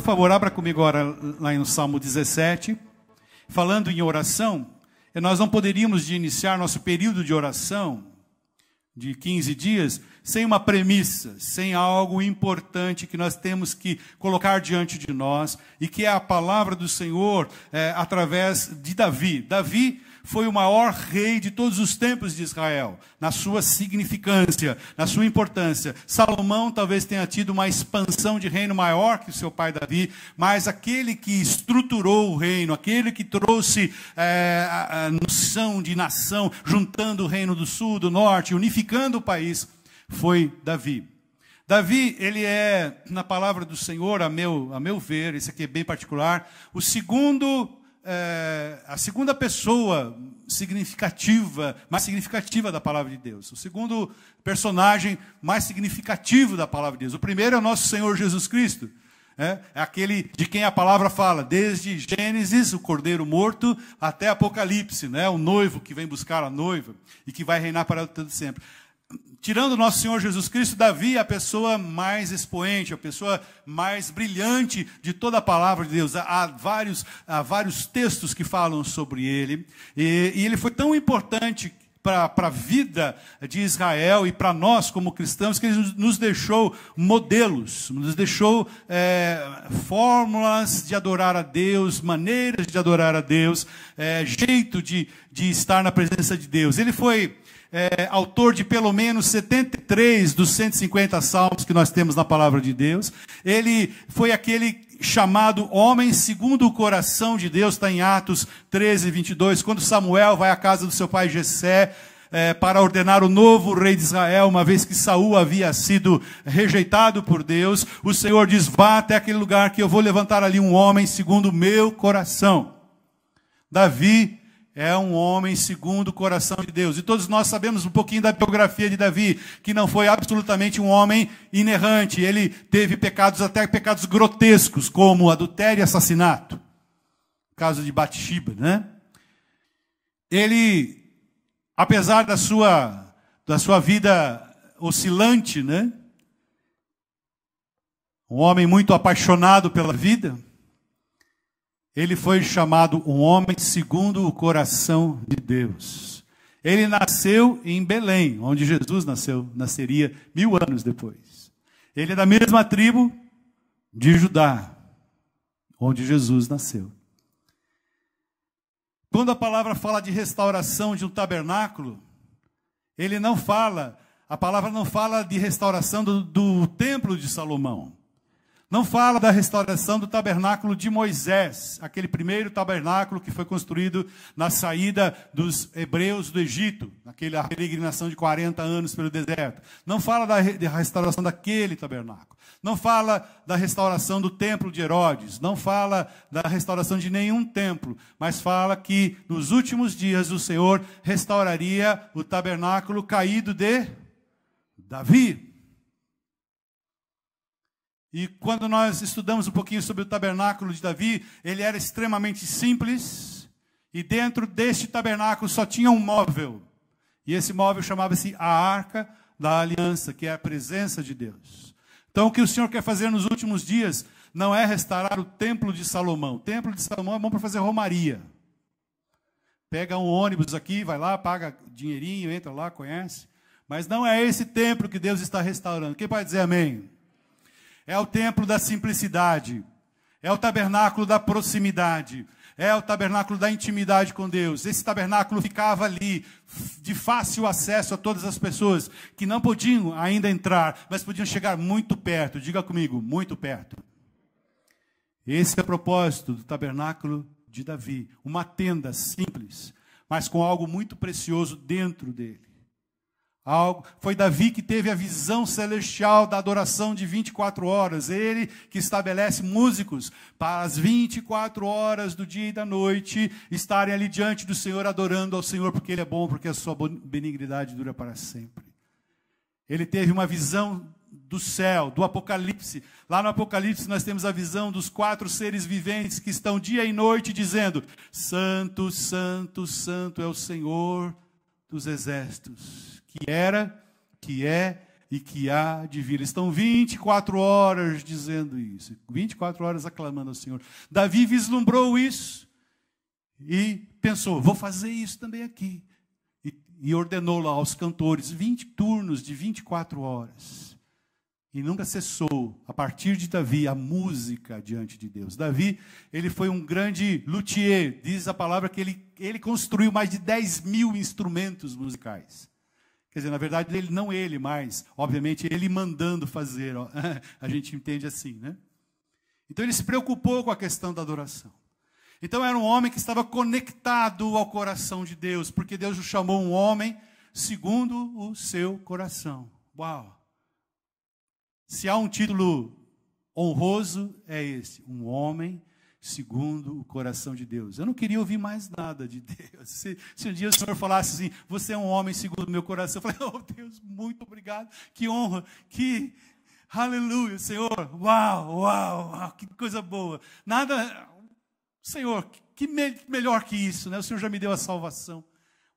favor, abra comigo agora lá no Salmo 17. Falando em oração, nós não poderíamos iniciar nosso período de oração de 15 dias sem uma premissa, sem algo importante que nós temos que colocar diante de nós, e que é a palavra do Senhor através de Davi. Davi foi o maior rei de todos os tempos de Israel, na sua significância, na sua importância. Salomão talvez tenha tido uma expansão de reino maior que o seu pai Davi, mas aquele que estruturou o reino, aquele que trouxe a noção de nação, juntando o reino do sul, do norte, unificando o país, foi Davi. Davi, ele é, na palavra do Senhor, a meu ver, esse aqui é bem particular, a segunda pessoa mais significativa da palavra de Deus. O segundo personagem mais significativo da palavra de Deus. O primeiro é o nosso Senhor Jesus Cristo. É aquele de quem a palavra fala, desde Gênesis, o cordeiro morto, até Apocalipse, né? O noivo que vem buscar a noiva e que vai reinar para todo sempre. Tirando o nosso Senhor Jesus Cristo, Davi é a pessoa mais expoente, a pessoa mais brilhante de toda a palavra de Deus. Há vários textos que falam sobre ele. E ele foi tão importante para a vida de Israel e para nós como cristãos, que ele nos deixou modelos, nos deixou fórmulas de adorar a Deus, maneiras de adorar a Deus, jeito de estar na presença de Deus. Ele foi autor de pelo menos 73 dos 150 salmos que nós temos na palavra de Deus. Ele foi aquele chamado homem segundo o coração de Deus, está em Atos 13, 22, quando Samuel vai à casa do seu pai Jessé para ordenar o novo rei de Israel, uma vez que Saul havia sido rejeitado por Deus. O Senhor diz: vá até aquele lugar que eu vou levantar ali um homem segundo o meu coração. Davi é um homem segundo o coração de Deus. E todos nós sabemos um pouquinho da biografia de Davi, que não foi absolutamente um homem inerrante. Ele teve pecados, até pecados grotescos, como adultério e assassinato. O caso de Batseba, né? Ele, apesar da sua vida oscilante, né? Um homem muito apaixonado pela vida, ele foi chamado um homem segundo o coração de Deus. Ele nasceu em Belém, onde Jesus nasceria 1000 anos depois. Ele é da mesma tribo de Judá, onde Jesus nasceu. Quando a palavra fala de restauração de um tabernáculo, a palavra não fala de restauração do templo de Salomão. Não fala da restauração do tabernáculo de Moisés, aquele primeiro tabernáculo que foi construído na saída dos hebreus do Egito, naquela peregrinação de 40 anos pelo deserto. Não fala da restauração daquele tabernáculo. Não fala da restauração do templo de Herodes. Não fala da restauração de nenhum templo. Mas fala que nos últimos dias o Senhor restauraria o tabernáculo caído de Davi. E quando nós estudamos um pouquinho sobre o tabernáculo de Davi, ele era extremamente simples, e dentro deste tabernáculo só tinha um móvel. E esse móvel chamava-se a Arca da Aliança, que é a presença de Deus. Então o que o Senhor quer fazer nos últimos dias não é restaurar o templo de Salomão. O templo de Salomão é bom para fazer romaria. Pega um ônibus aqui, vai lá, paga dinheirinho, entra lá, conhece. Mas não é esse templo que Deus está restaurando. Quem pode dizer amém? É o templo da simplicidade, é o tabernáculo da proximidade, é o tabernáculo da intimidade com Deus. Esse tabernáculo ficava ali, de fácil acesso a todas as pessoas que não podiam ainda entrar, mas podiam chegar muito perto. Diga comigo, muito perto. Esse é o propósito do tabernáculo de Davi. Uma tenda simples, mas com algo muito precioso dentro dele. Foi Davi que teve a visão celestial da adoração de 24 horas. Ele que estabelece músicos para as 24 horas do dia e da noite estarem ali diante do Senhor, adorando ao Senhor, porque Ele é bom, porque a sua benignidade dura para sempre. Ele teve uma visão do céu, do Apocalipse. Lá no Apocalipse nós temos a visão dos 4 seres viventes que estão dia e noite dizendo: Santo, Santo, Santo é o Senhor dos exércitos, que era, que é e que há de vir. Eles estão 24 horas dizendo isso, 24 horas aclamando ao Senhor. Davi vislumbrou isso e pensou, vou fazer isso também aqui. E ordenou lá aos cantores 20 turnos de 24 horas. E nunca cessou, a partir de Davi, a música diante de Deus. Davi, ele foi um grande luthier. Diz a palavra que ele construiu mais de 10 mil instrumentos musicais. Quer dizer, na verdade, não ele, mas, obviamente, ele mandando fazer. Ó. A gente entende assim, né? Então, ele se preocupou com a questão da adoração. Então, era um homem que estava conectado ao coração de Deus, porque Deus o chamou um homem segundo o seu coração. Uau! Se há um título honroso, é esse. Um homem segundo o coração de Deus. Eu não queria ouvir mais nada de Deus. Se um dia o Senhor falasse assim, você é um homem segundo o meu coração, eu falei, oh Deus, muito obrigado, que honra, que aleluia, Senhor, uau, uau, uau, que coisa boa. Nada, Senhor, melhor que isso, né? O Senhor já me deu a salvação.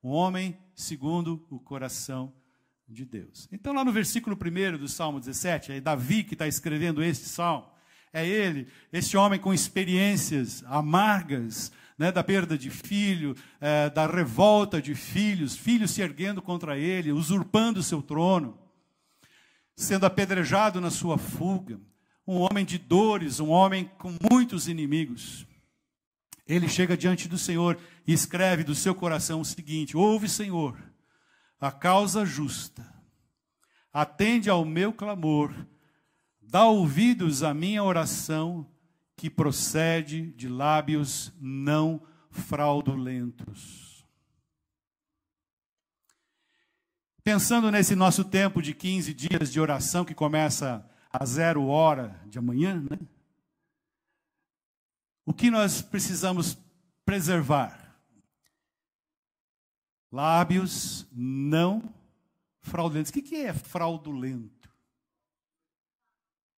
Um homem segundo o coração de Deus. Então, lá no versículo 1 do Salmo 17, é Davi que está escrevendo este salmo. É ele, esse homem com experiências amargas, né, da perda de filho, da revolta de filhos se erguendo contra ele, usurpando o seu trono, sendo apedrejado na sua fuga. Um homem de dores, um homem com muitos inimigos. Ele chega diante do Senhor e escreve do seu coração o seguinte: ouve, Senhor, a causa justa, atende ao meu clamor, dá ouvidos à minha oração, que procede de lábios não fraudulentos. Pensando nesse nosso tempo de 15 dias de oração, que começa às 0 hora de amanhã, né? O que nós precisamos preservar? Lábios não fraudulentos. O que é fraudulento?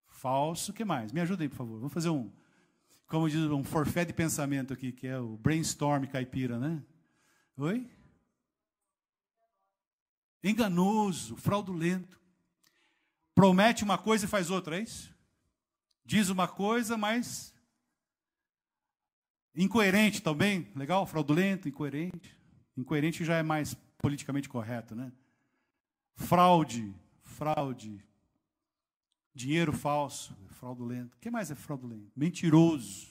Falso, o que mais? Me ajuda aí, por favor. Vamos fazer como diz, um forfé de pensamento aqui, que é o brainstorm caipira, né? Oi? Enganoso, fraudulento. Promete uma coisa e faz outra, é isso? Diz uma coisa, mas incoerente também. Legal? Fraudulento, incoerente. Incoerente já é mais politicamente correto, né? Fraude. Dinheiro falso, fraudulento. O que mais é fraudulento? Mentiroso.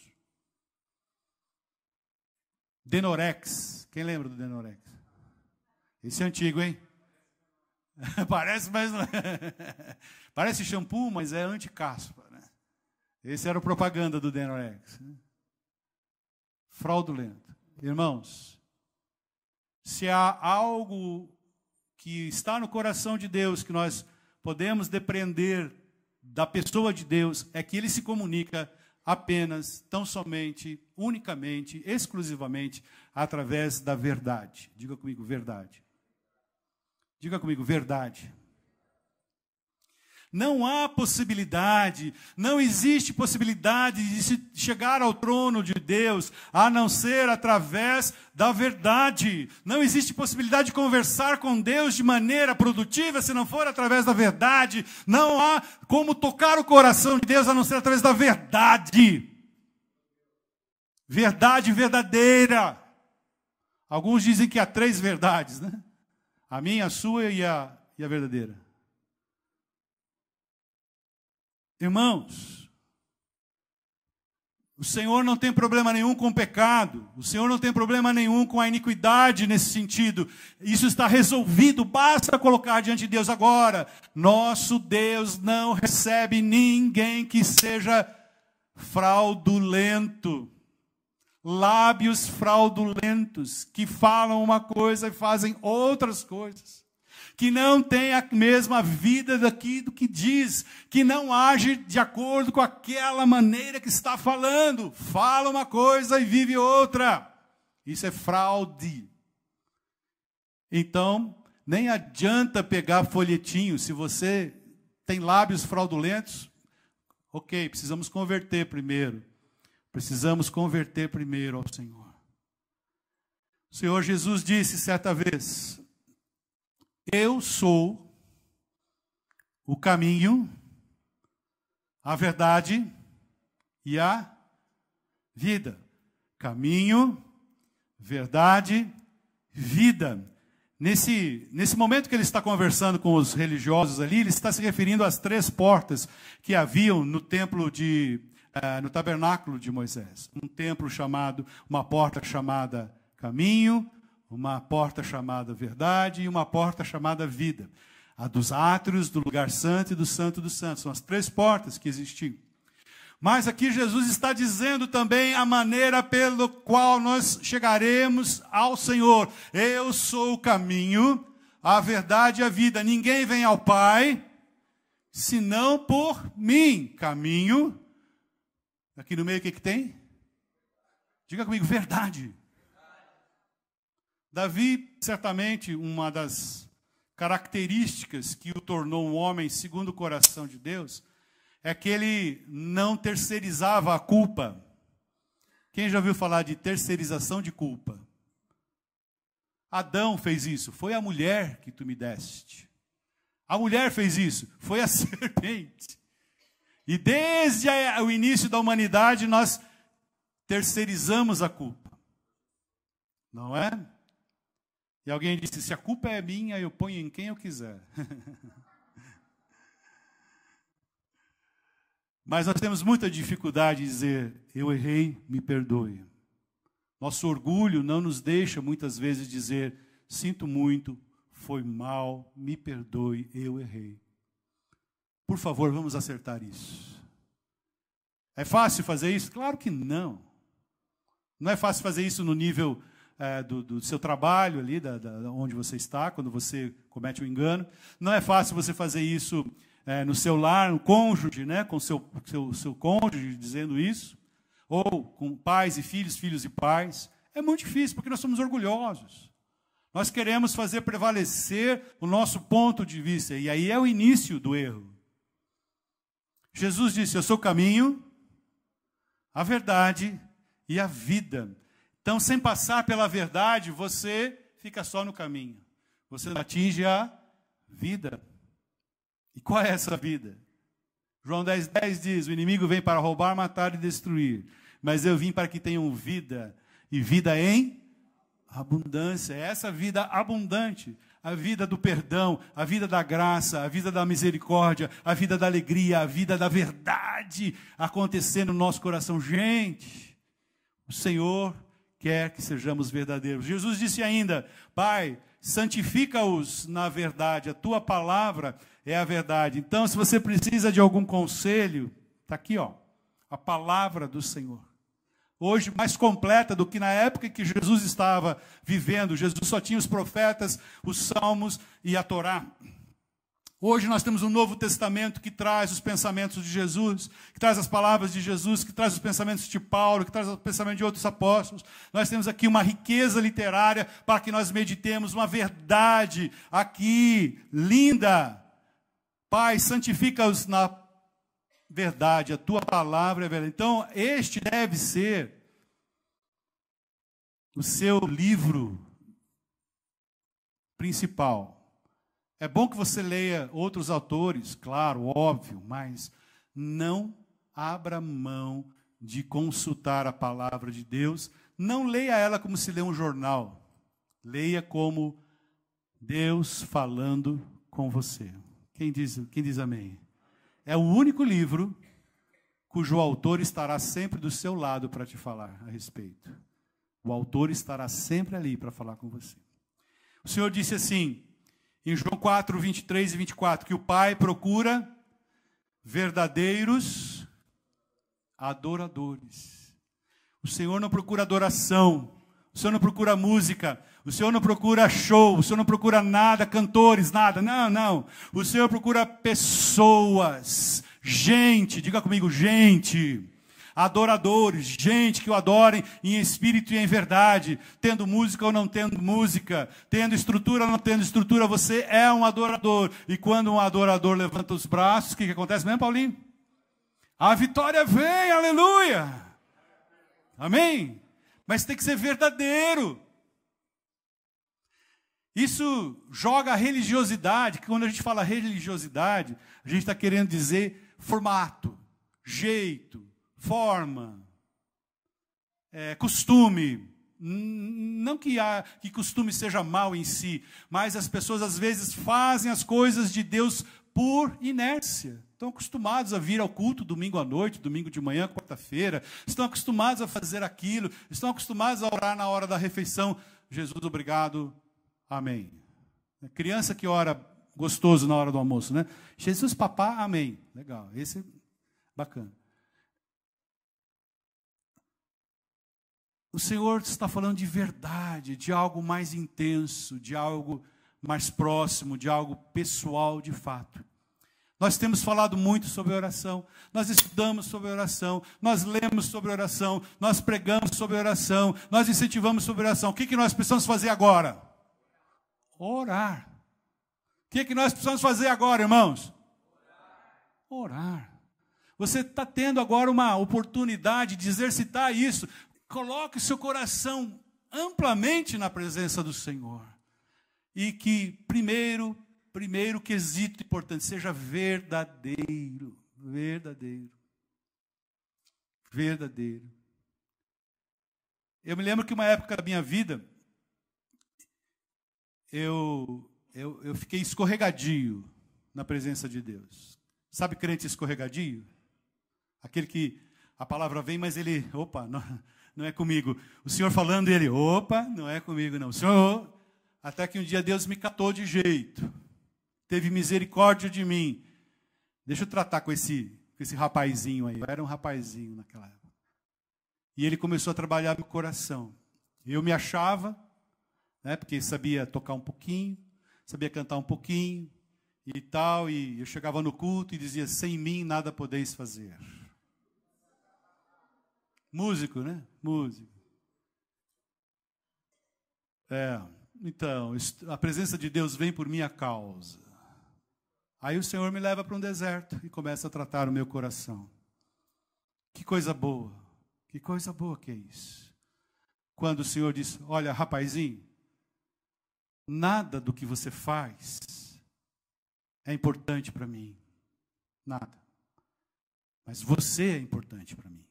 Denorex. Quem lembra do Denorex? Esse é antigo, hein? Parece, mas não é. Parece shampoo, mas é anti-caspa, né? Esse era a propaganda do Denorex. Né? Fraudulento. Irmãos, se há algo que está no coração de Deus, que nós podemos depreender da pessoa de Deus, é que Ele se comunica apenas, tão somente, unicamente, exclusivamente, através da verdade. Diga comigo, verdade. Diga comigo, verdade. Não há possibilidade, não existe possibilidade de se chegar ao trono de Deus, a não ser através da verdade. Não existe possibilidade de conversar com Deus de maneira produtiva se não for através da verdade. Não há como tocar o coração de Deus a não ser através da verdade. Verdade verdadeira. Alguns dizem que há 3 verdades, né? A minha, a sua e a verdadeira. Irmãos, o Senhor não tem problema nenhum com o pecado, o Senhor não tem problema nenhum com a iniquidade nesse sentido. Isso está resolvido, basta colocar diante de Deus agora. Nosso Deus não recebe ninguém que seja fraudulento. Lábios fraudulentos, que falam uma coisa e fazem outras coisas. Que não tem a mesma vida daqui do que diz, que não age de acordo com aquela maneira que está falando. Fala uma coisa e vive outra. Isso é fraude. Então, nem adianta pegar folhetinho. Se você tem lábios fraudulentos, ok, precisamos converter primeiro. Precisamos converter primeiro ao Senhor. O Senhor Jesus disse certa vez: eu sou o caminho, a verdade e a vida. Caminho, verdade, vida. Nesse momento que ele está conversando com os religiosos ali, ele está se referindo às 3 portas que haviam no templo no tabernáculo de Moisés. Uma porta chamada caminho, uma porta chamada verdade e uma porta chamada vida. A dos átrios, do lugar santo e do santo dos santos. São as 3 portas que existiam. Mas aqui Jesus está dizendo também a maneira pelo qual nós chegaremos ao Senhor. Eu sou o caminho, a verdade e a vida. Ninguém vem ao Pai, senão por mim. Caminho. Aqui no meio o que tem? Diga comigo, verdade. Davi, certamente, uma das características que o tornou um homem segundo o coração de Deus, é que ele não terceirizava a culpa. Quem já ouviu falar de terceirização de culpa? Adão fez isso. Foi a mulher que tu me deste. A mulher fez isso. Foi a serpente. E desde o início da humanidade nós terceirizamos a culpa. Não é? E alguém disse, se a culpa é minha, eu ponho em quem eu quiser. Mas nós temos muita dificuldade de dizer, eu errei, me perdoe. Nosso orgulho não nos deixa muitas vezes dizer, sinto muito, foi mal, me perdoe, eu errei. Por favor, vamos acertar isso. É fácil fazer isso? Claro que não. Não é fácil fazer isso no nível do seu trabalho ali, onde você está, quando você comete um engano. Não é fácil você fazer isso no seu lar, no cônjuge, né, com seu cônjuge dizendo isso, ou com pais e filhos, filhos e pais. É muito difícil, porque nós somos orgulhosos. Nós queremos fazer prevalecer o nosso ponto de vista, e aí é o início do erro. Jesus disse, eu sou o caminho, a verdade e a vida. Então, sem passar pela verdade, você fica só no caminho. Você não atinge a vida. E qual é essa vida? João 10,10 diz, o inimigo vem para roubar, matar e destruir. Mas eu vim para que tenham vida, e vida em abundância. É essa vida abundante. A vida do perdão, a vida da graça, a vida da misericórdia, a vida da alegria, a vida da verdade acontecendo no nosso coração. Gente, o Senhor quer que sejamos verdadeiros. Jesus disse ainda, Pai, santifica-os na verdade, a tua palavra é a verdade. Então, se você precisa de algum conselho, está aqui, ó, a palavra do Senhor. Hoje, mais completa do que na época que Jesus estava vivendo. Jesus só tinha os profetas, os salmos e a Torá. Hoje nós temos um Novo Testamento que traz os pensamentos de Jesus, que traz as palavras de Jesus, que traz os pensamentos de Paulo, que traz os pensamentos de outros apóstolos. Nós temos aqui uma riqueza literária para que nós meditemos uma verdade aqui, linda. Pai, santifica-os na verdade, a tua palavra é verdade. Então, este deve ser o seu livro principal. É bom que você leia outros autores, claro, óbvio, mas não abra mão de consultar a palavra de Deus. Não leia ela como se lê um jornal. Leia como Deus falando com você. Quem diz amém? É o único livro cujo autor estará sempre do seu lado para te falar a respeito. O autor estará sempre ali para falar com você. O Senhor disse assim, em João 4, 23 e 24, que o Pai procura verdadeiros adoradores. O Senhor não procura adoração, o Senhor não procura música, o Senhor não procura show, o Senhor não procura nada, cantores, nada, não. O Senhor procura pessoas, gente, diga comigo, gente, adoradores, gente que o adorem em espírito e em verdade, tendo música ou não tendo música, tendo estrutura ou não tendo estrutura, você é um adorador. E quando um adorador levanta os braços, o que acontece mesmo, Paulinho? A vitória vem, aleluia! Amém? Mas tem que ser verdadeiro. Isso joga a religiosidade, que quando a gente fala religiosidade, a gente está querendo dizer formato, jeito, forma, costume. Não que costume seja mal em si, mas as pessoas às vezes fazem as coisas de Deus por inércia. Estão acostumados a vir ao culto domingo à noite, domingo de manhã, quarta-feira. Estão acostumados a fazer aquilo. Estão acostumados a orar na hora da refeição. Jesus, obrigado. Amém. Criança que ora gostoso na hora do almoço, né? Jesus, papá, amém. Legal, esse é bacana. O Senhor está falando de verdade, de algo mais intenso, de algo mais próximo, de algo pessoal de fato. Nós temos falado muito sobre oração, nós estudamos sobre oração, nós lemos sobre oração, nós pregamos sobre oração, nós incentivamos sobre oração. O que nós precisamos fazer agora? Orar. O que nós precisamos fazer agora, irmãos? Orar. Você está tendo agora uma oportunidade de exercitar isso. Coloque seu coração amplamente na presença do Senhor. E que, primeiro quesito importante, seja verdadeiro. Verdadeiro. Verdadeiro. Eu me lembro que uma época da minha vida, eu fiquei escorregadio na presença de Deus. Sabe crente escorregadio? Aquele que a palavra vem, mas ele, opa, não é comigo. O Senhor falando, ele, opa, não é comigo não. O Senhor, até que um dia Deus me catou de jeito. Teve misericórdia de mim. Deixa eu tratar com esse rapazinho aí. Eu era um rapazinho naquela época. E ele começou a trabalhar no coração. Eu me achava, né, porque sabia tocar um pouquinho, sabia cantar um pouquinho e tal, e eu chegava no culto e dizia, sem mim nada podeis fazer. Músico, né? Músico. Então, a presença de Deus vem por minha causa. Aí o Senhor me leva para um deserto e começa a tratar o meu coração. Que coisa boa que é isso. Quando o Senhor diz, olha, rapazinho, nada do que você faz é importante para mim. Nada. Mas você é importante para mim.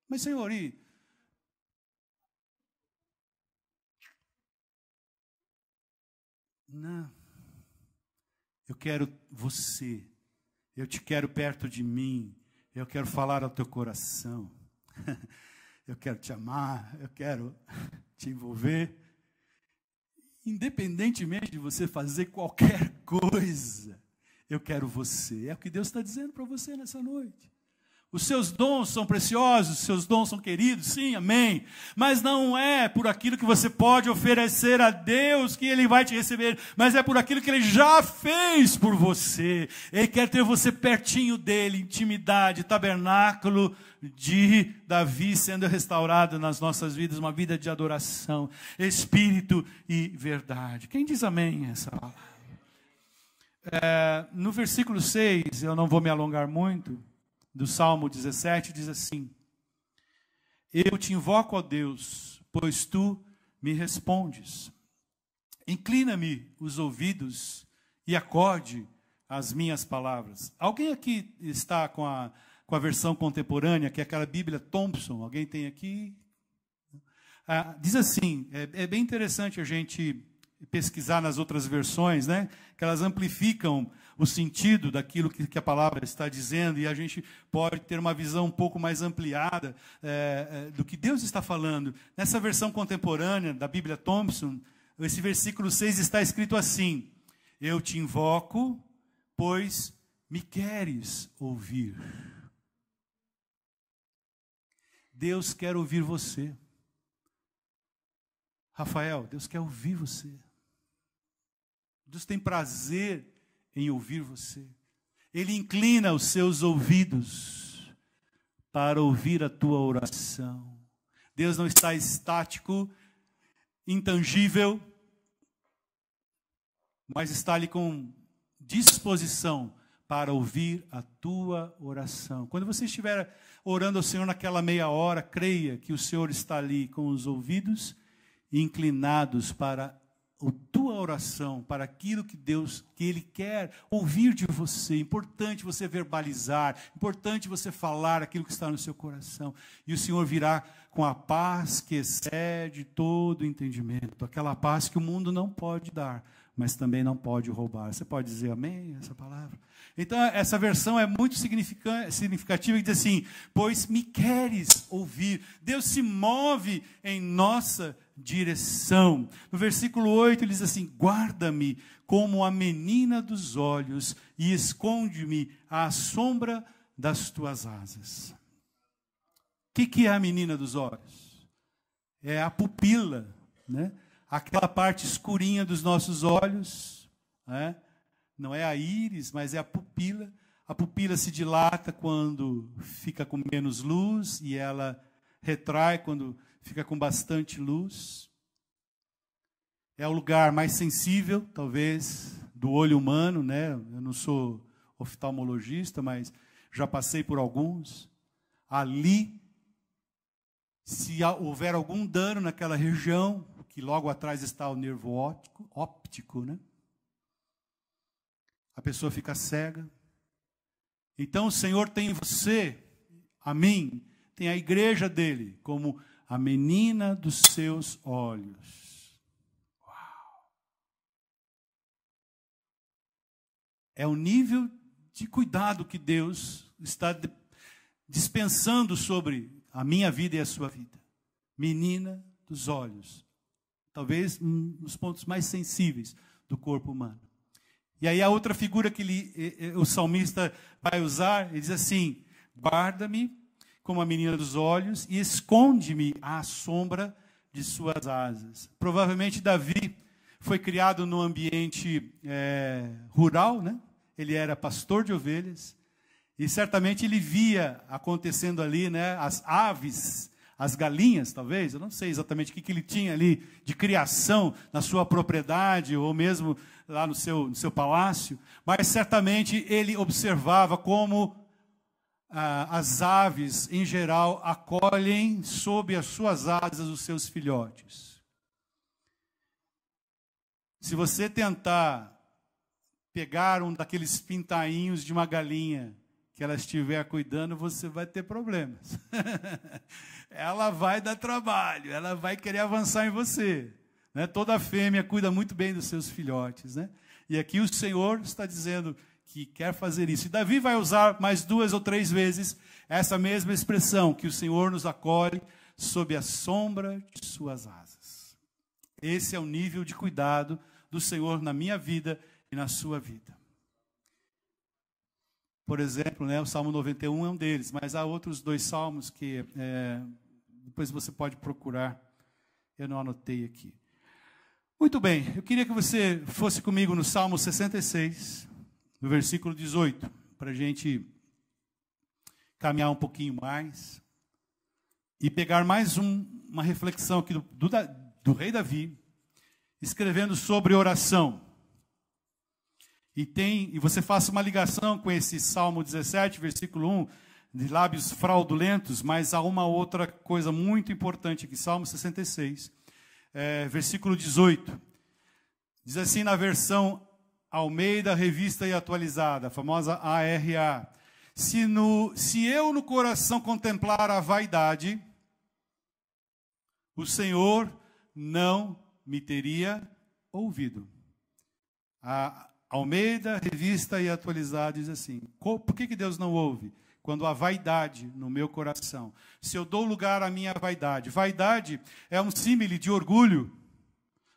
Mas, Senhor, não. Eu quero você. Eu te quero perto de mim. Eu quero falar ao teu coração. Eu quero te amar. Eu quero te envolver. Independentemente de você fazer qualquer coisa, eu quero você. É o que Deus está dizendo para você nessa noite. Os seus dons são preciosos, os seus dons são queridos, sim, amém. Mas não é por aquilo que você pode oferecer a Deus que Ele vai te receber, mas é por aquilo que Ele já fez por você. Ele quer ter você pertinho dEle, intimidade, tabernáculo de Davi sendo restaurado nas nossas vidas, uma vida de adoração, espírito e verdade. Quem diz amém essa palavra? No versículo 6, eu não vou me alongar muito, do Salmo 17, diz assim, eu te invoco, ó Deus, pois tu me respondes. Inclina-me os ouvidos e acorde as minhas palavras. Alguém aqui está com a versão contemporânea, que é aquela Bíblia Thompson? Alguém tem aqui? Diz assim, é bem interessante a gente pesquisar nas outras versões, né? Que elas amplificam o sentido daquilo que a palavra está dizendo, e a gente pode ter uma visão um pouco mais ampliada do que Deus está falando. Nessa versão contemporânea da Bíblia Thompson, esse versículo 6 está escrito assim, eu te invoco, pois me queres ouvir. Deus quer ouvir você. Rafael, Deus quer ouvir você. Deus tem prazer em ouvir você. Ele inclina os seus ouvidos para ouvir a tua oração. Deus não está estático, intangível, mas está ali com disposição para ouvir a tua oração. Quando você estiver orando ao Senhor naquela meia hora, creia que o Senhor está ali com os ouvidos inclinados para a tua oração, para aquilo que Ele quer ouvir de você. Importante você verbalizar, importante você falar aquilo que está no seu coração. E o Senhor virá com a paz que excede todo entendimento, aquela paz que o mundo não pode dar, mas também não pode roubar. Você pode dizer amém essa palavra? Então, essa versão é muito significativa e diz assim: pois me queres ouvir. Deus se move em nossa direção. No versículo 8 ele diz assim: guarda-me como a menina dos olhos e esconde-me à sombra das tuas asas. O que é a menina dos olhos? É a pupila, né? Aquela parte escurinha dos nossos olhos, né? Não é a íris, mas é a pupila. A pupila se dilata quando fica com menos luz e ela retrai quando fica com bastante luz. É o lugar mais sensível, talvez, do olho humano, né? Eu não sou oftalmologista, mas já passei por alguns. Ali, se houver algum dano naquela região, que logo atrás está o nervo óptico, né? A pessoa fica cega. Então o Senhor tem você, a mim, tem a igreja dele, como a menina dos seus olhos. Uau! É o nível de cuidado que Deus está dispensando sobre a minha vida e a sua vida. Menina dos olhos. Talvez um dos pontos mais sensíveis do corpo humano. E aí a outra figura que o salmista vai usar, ele diz assim: guarda-me como a menina dos olhos e esconde-me à sombra de suas asas. Provavelmente Davi foi criado num ambiente rural, né? Ele era pastor de ovelhas e certamente ele via acontecendo ali, né, as aves, as galinhas, talvez, eu não sei exatamente o que ele tinha ali de criação na sua propriedade ou mesmo lá no seu palácio, mas certamente ele observava como as aves, em geral, acolhem sob as suas asas os seus filhotes. Se você tentar pegar um daqueles pintainhos de uma galinha que ela estiver cuidando, você vai ter problemas. Ela vai dar trabalho, ela vai querer avançar em você. Né? Toda fêmea cuida muito bem dos seus filhotes. Né? E aqui o Senhor está dizendo que quer fazer isso. E Davi vai usar mais 2 ou 3 vezes essa mesma expressão, que o Senhor nos acolhe sob a sombra de suas asas. Esse é o nível de cuidado do Senhor na minha vida e na sua vida. Por exemplo, né, o Salmo 91 é um deles, mas há outros 2 salmos que depois você pode procurar. Eu não anotei aqui. Muito bem, eu queria que você fosse comigo no Salmo 66, no versículo 18, para a gente caminhar um pouquinho mais e pegar mais uma reflexão aqui do rei Davi, escrevendo sobre oração. E você faça uma ligação com esse Salmo 17, versículo 1, de lábios fraudulentos, mas há uma outra coisa muito importante aqui, Salmo 66, versículo 18. Diz assim na versão Almeida, Revista e Atualizada, a famosa ARA: se eu no coração contemplar a vaidade, o Senhor não me teria ouvido. A Almeida, Revista e Atualizada diz assim: por que Deus não ouve? Quando há vaidade no meu coração. Se eu dou lugar à minha vaidade. Vaidade é um símile de orgulho.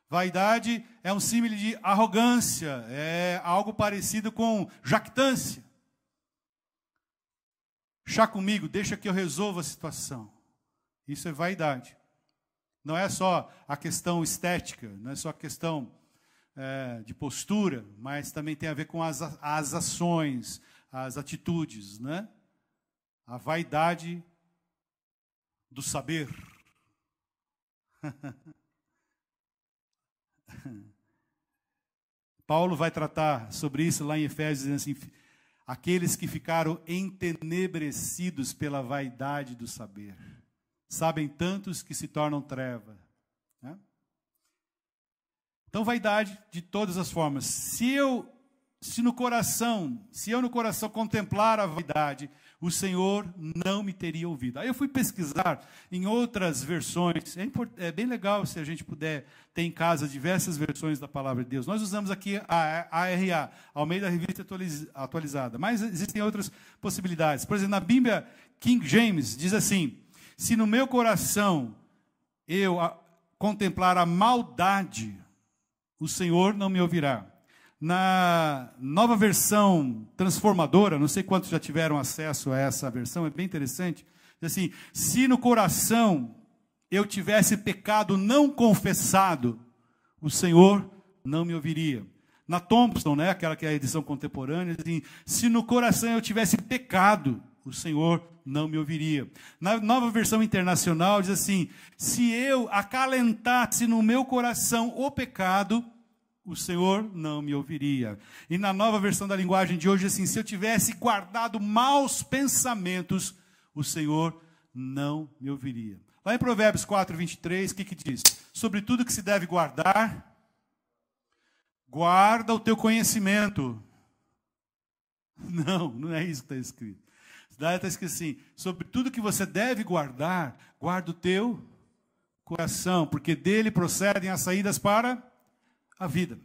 Vaidade é um símile de arrogância. É algo parecido com jactância. Chá comigo, deixa que eu resolva a situação. Isso é vaidade. Não é só a questão estética, não é só a questão de postura, mas também tem a ver com as ações, as atitudes, né? A vaidade do saber. Paulo vai tratar sobre isso lá em Efésios, dizendo assim: aqueles que ficaram entenebrecidos pela vaidade do saber, sabem tantos que se tornam treva. Né? Então, vaidade de todas as formas. Se eu no coração contemplar a vaidade, o Senhor não me teria ouvido. Aí eu fui pesquisar em outras versões. É bem legal se a gente puder ter em casa diversas versões da palavra de Deus. Nós usamos aqui a ARA, Almeida Revista Atualizada, mas existem outras possibilidades. Por exemplo, na Bíblia King James diz assim: se no meu coração eu contemplar a maldade, o Senhor não me ouvirá. Na nova versão transformadora, não sei quantos já tiveram acesso a essa versão, é bem interessante, diz assim: se no coração eu tivesse pecado não confessado, o Senhor não me ouviria. Na Thompson, né, aquela que é a edição contemporânea, diz assim: se no coração eu tivesse pecado, o Senhor não me ouviria. Na nova versão internacional diz assim: se eu acalentasse no meu coração o pecado, o Senhor não me ouviria. E na nova versão da linguagem de hoje, assim: se eu tivesse guardado maus pensamentos, o Senhor não me ouviria. Lá em Provérbios 4, 23, o que diz? Sobre tudo que se deve guardar, guarda o teu conhecimento. Não é isso que está escrito. Está escrito assim: sobre tudo que você deve guardar, guarda o teu coração, porque dele procedem as saídas para a vida.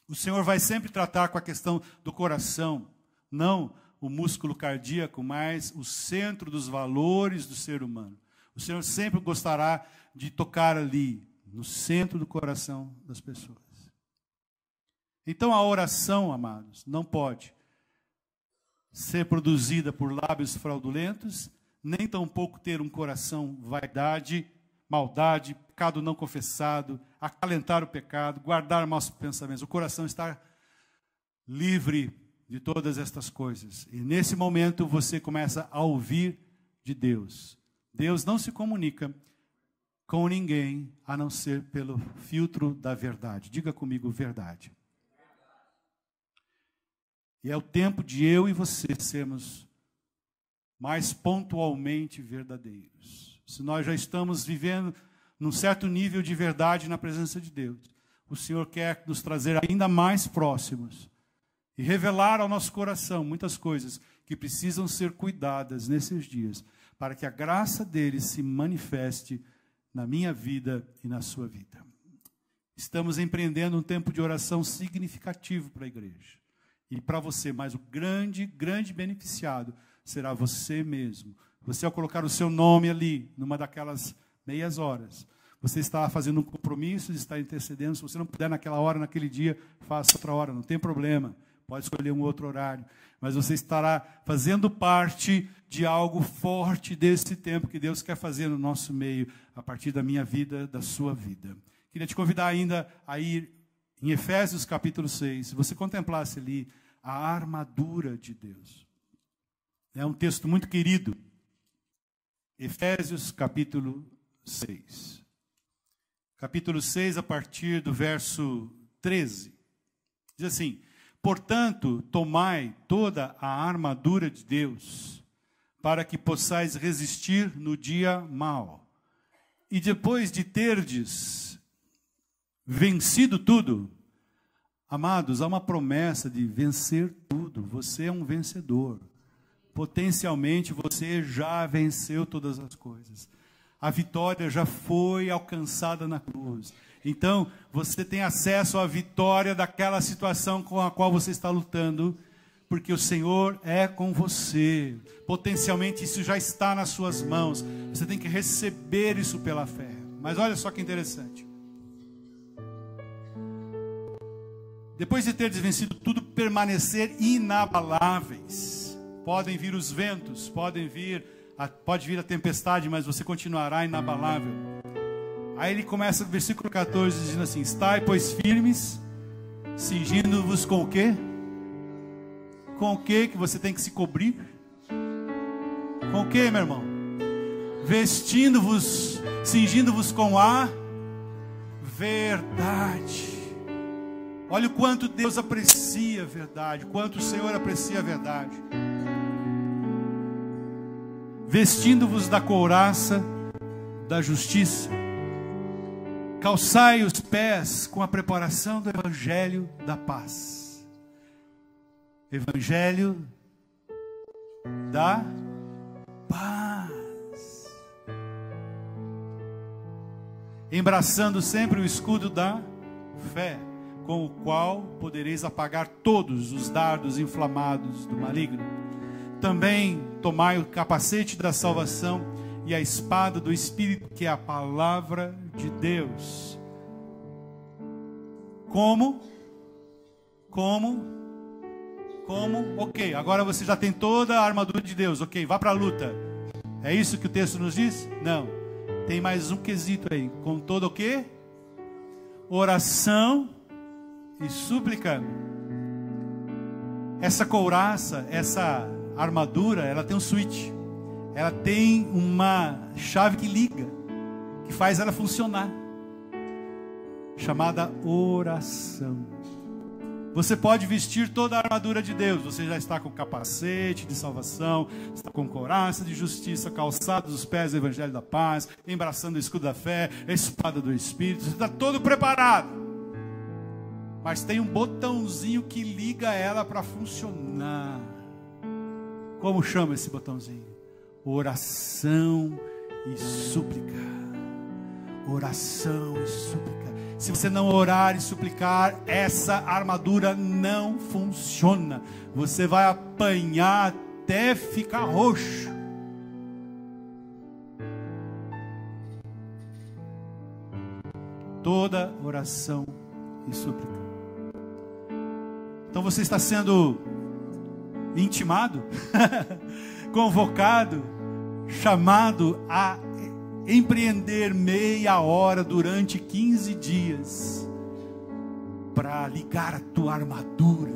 O Senhor vai sempre tratar com a questão do coração, não o músculo cardíaco, mas o centro dos valores do ser humano. O Senhor sempre gostará de tocar ali, no centro do coração das pessoas. Então a oração, amados, não pode ser produzida por lábios fraudulentos, nem tampouco ter um coração vaidade, maldade, pecado não confessado, acalentar o pecado, guardar maus pensamentos. O coração está livre de todas estas coisas. E nesse momento você começa a ouvir de Deus. Deus não se comunica com ninguém a não ser pelo filtro da verdade. Diga comigo, verdade. E é o tempo de eu e você sermos mais pontualmente verdadeiros. Se nós já estamos vivendo num certo nível de verdade na presença de Deus, o Senhor quer nos trazer ainda mais próximos e revelar ao nosso coração muitas coisas que precisam ser cuidadas nesses dias, para que a graça dele se manifeste na minha vida e na sua vida. Estamos empreendendo um tempo de oração significativo para a igreja. E para você, mas o grande beneficiado será você mesmo. Você, ao colocar o seu nome ali, numa daquelas meias horas, você está fazendo um compromisso, está intercedendo. Se você não puder naquela hora, naquele dia, faça outra hora, não tem problema. Pode escolher um outro horário. Mas você estará fazendo parte de algo forte desse tempo que Deus quer fazer no nosso meio, a partir da minha vida, da sua vida. Queria te convidar ainda a ir em Efésios capítulo 6, se você contemplasse ali a armadura de Deus. É um texto muito querido. Efésios capítulo 6. Capítulo 6, a partir do verso 13. Diz assim: portanto, tomai toda a armadura de Deus, para que possais resistir no dia mau. E depois de terdes vencido tudo, amados, há uma promessa de vencer tudo. Você é um vencedor. Potencialmente você já venceu todas as coisas. A vitória já foi alcançada na cruz. Então, você tem acesso à vitória daquela situação com a qual você está lutando, porque o Senhor é com você. Potencialmente isso já está nas suas mãos. Você tem que receber isso pela fé. Mas olha só que interessante. Depois de ter vencido tudo, permanecer inabaláveis. Podem vir os ventos, pode vir a tempestade, mas você continuará inabalável. Aí ele começa no versículo 14, dizendo assim: estai, pois, firmes, cingindo-vos com o quê? Com o quê que você tem que se cobrir? Com o quê, meu irmão? Vestindo-vos, cingindo-vos com a verdade. Olha o quanto Deus aprecia a verdade, quanto o Senhor aprecia a verdade. Vestindo-vos da couraça da justiça, calçai os pés com a preparação do Evangelho da paz. Evangelho da paz. Embraçando sempre o escudo da fé, com o qual podereis apagar todos os dardos inflamados do maligno. Também tomai o capacete da salvação e a espada do Espírito, que é a palavra de Deus. Como? Ok, agora você já tem toda a armadura de Deus. Ok, vá para a luta. É isso que o texto nos diz? Não. Tem mais um quesito aí. Com todo o quê? Oração e súplica. Essa couraça, essa armadura, ela tem um switch. Ela tem uma chave que liga, que faz ela funcionar, chamada oração. Você pode vestir toda a armadura de Deus. Você já está com capacete de salvação, está com couraça de justiça, calçados os pés do Evangelho da paz, embraçando o escudo da fé, a espada do Espírito. Você está todo preparado. Mas tem um botãozinho que liga ela para funcionar. Como chama esse botãozinho? Oração e súplica. Oração e súplica. Se você não orar e suplicar, essa armadura não funciona. Você vai apanhar até ficar roxo. Toda oração e súplica. Então você está sendo intimado, convocado, chamado a empreender meia hora durante 15 dias para ligar a tua armadura,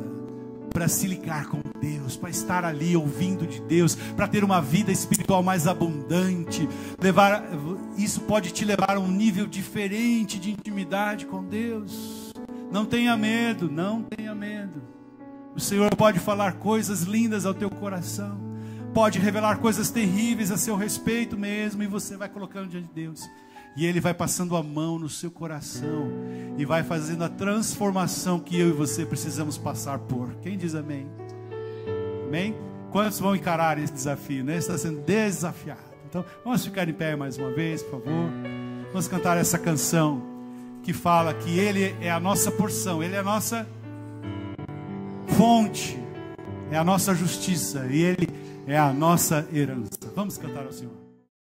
para se ligar com Deus, para estar ali ouvindo de Deus, para ter uma vida espiritual mais abundante. Isso pode te levar a um nível diferente de intimidade com Deus. Não tenha medo, não tenha medo. O Senhor pode falar coisas lindas ao teu coração, pode revelar coisas terríveis a seu respeito mesmo, e você vai colocando diante de Deus, e Ele vai passando a mão no seu coração, e vai fazendo a transformação que eu e você precisamos passar por. Quem diz amém? Amém? Quantos vão encarar esse desafio, né? Está sendo desafiado. Então, vamos ficar em pé mais uma vez, por favor. Vamos cantar essa canção que fala que Ele é a nossa porção, Ele é a nossa fonte, é a nossa justiça, e Ele é a nossa herança. Vamos cantar ao Senhor.